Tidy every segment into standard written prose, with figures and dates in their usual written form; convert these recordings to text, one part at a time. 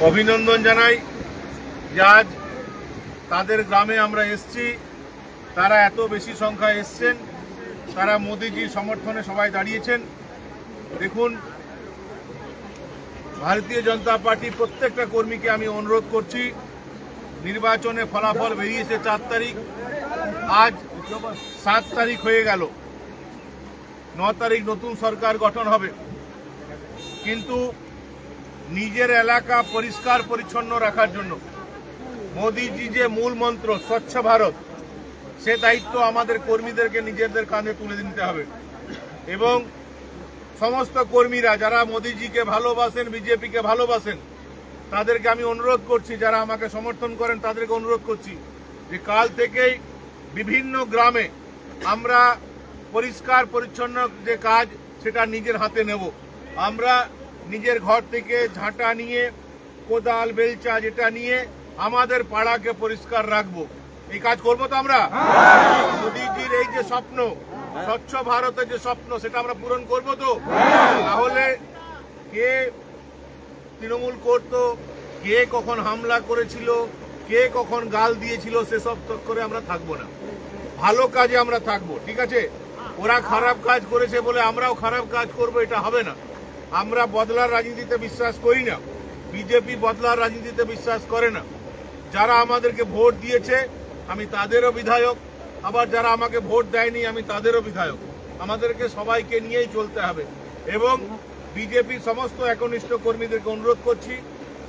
অভিনন্দন জানাই যে আজ তাদের গ্রামে আমরা এসেছি। তারা এত বেশি সংখ্যায় এসছেন, তারা মোদিজির সমর্থনে সবাই দাঁড়িয়েছেন। দেখুন, ভারতীয় জনতা পার্টি প্রত্যেকটা কর্মীকে আমি অনুরোধ করছি, নির্বাচনে ফলাফল বেরিয়েছে 4 তারিখ, আজ 7 তারিখ হয়ে গেল, 9 তারিখ নতুন সরকার গঠন হবে। কিন্তু নিজের এলাকা পরিষ্কার পরিচ্ছন্ন রাখার জন্য মোদিজি যে মূল মন্ত্র স্বচ্ছ ভারত, সে দায়িত্ব আমাদের কর্মীদেরকে নিজেদের কাঁধে তুলে নিতে হবে। এবং সমস্ত কর্মীরা যারা মোদিজিকে ভালোবাসেন, বিজেপিকে ভালোবাসেন, তাদেরকে আমি অনুরোধ করছি, যারা আমাকে সমর্থন করেন তাদেরকে অনুরোধ করছি যে কাল থেকেই বিভিন্ন গ্রামে আমরা পরিষ্কার পরিচ্ছন্ন যে কাজ সেটা নিজের হাতে নেব। আমরা নিজের ঘর থেকে ঝাঁটা নিয়ে, কোদাল, বেলচা যেটা নিয়ে আমাদের পাড়াকে পরিষ্কার রাখবো। এই কাজ করবো তো আমরা? মোদিজির এই যে স্বপ্ন, স্বচ্ছ ভারতের যে স্বপ্ন, সেটা আমরা পূরণ করবো তো? তাহলে কে তৃণমূল করতো, কে কখন হামলা করেছিল, কে কখন গাল দিয়েছিল, সেসব চক্করে আমরা থাকবো না। ভালো কাজে আমরা থাকবো, ঠিক আছে? ওরা খারাপ কাজ করেছে বলে আমরাও খারাপ কাজ করবো, এটা হবে না। আমরা বদলার রাজনীতিতে বিশ্বাস করি না, বিজেপি বদলার রাজনীতিতে বিশ্বাস করে না। যারা আমাদেরকে ভোট দিয়েছে আমি তাদেরও বিধায়ক, আবার যারা আমাকে ভোট দেয়নি আমি তাদেরও বিধায়ক। আমাদেরকে সবাইকে নিয়েই চলতে হবে। এবং বিজেপির সমস্ত একনিষ্ঠ কর্মীদেরকে অনুরোধ করছি,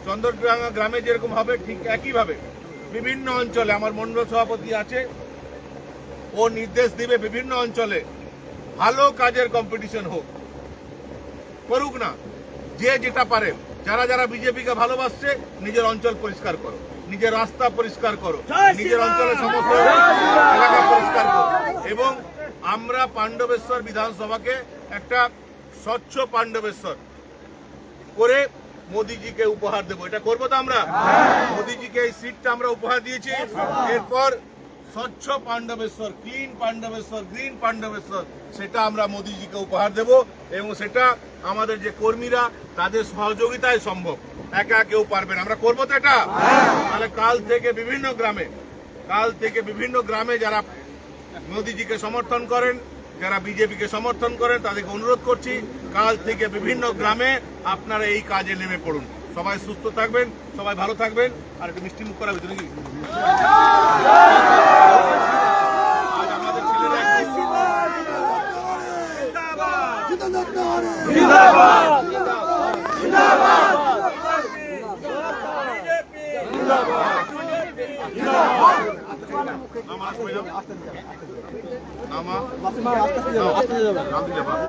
চন্দ্রডাঙ্গা গ্রামে যেরকম হবে ঠিক একইভাবে বিভিন্ন অঞ্চলে, আমার মণ্ডল সভাপতি আছে, ও নির্দেশ দিবে বিভিন্ন অঞ্চলে ভালো কাজের কম্পিটিশন হোক, করুক না যে যেটা পারে। যারা যারা বিজেপিকে ভালোবাসছে, নিজের অঞ্চল পরিষ্কার করো, নিজের রাস্তা পরিষ্কার করো, নিজের অঞ্চলের সমস্ত এলাকা পরিষ্কার করো। এবং আমরা পাণ্ডবেশ্বর বিধানসভাকে একটা স্বচ্ছ পাণ্ডবেশ্বর করে মোদিজিকে উপহার দেবো। এটা করবো তো আমরা? মোদিজিকে এই সিটটা আমরা উপহার দিয়েছি। এরপর স্বচ্ছ পাণ্ডবেশ্বর, ক্লিন পাণ্ডবেশ্বর, গ্রিন পাণ্ডবেশ্বর, সেটা আমরা মোদিজিকে উপহার দেব। এবং সেটা আমাদের যে কর্মীরা, তাদের সহযোগিতায় সম্ভব, একা কেউ পারবে না। আমরা করবো তো এটা? তাহলে কাল থেকে বিভিন্ন গ্রামে যারা মোদিজিকে সমর্থন করেন, যারা বিজেপিকে সমর্থন করেন, তাদেরকে অনুরোধ করছি, কাল থেকে বিভিন্ন গ্রামে আপনারা এই কাজে নেমে পড়ুন। সবাই সুস্থ থাকবেন, সবাই ভালো থাকবেন। আর একটু মিষ্টি মুখ করা ভিতরে নাকি আজ আমাদের ছেলেরা নামা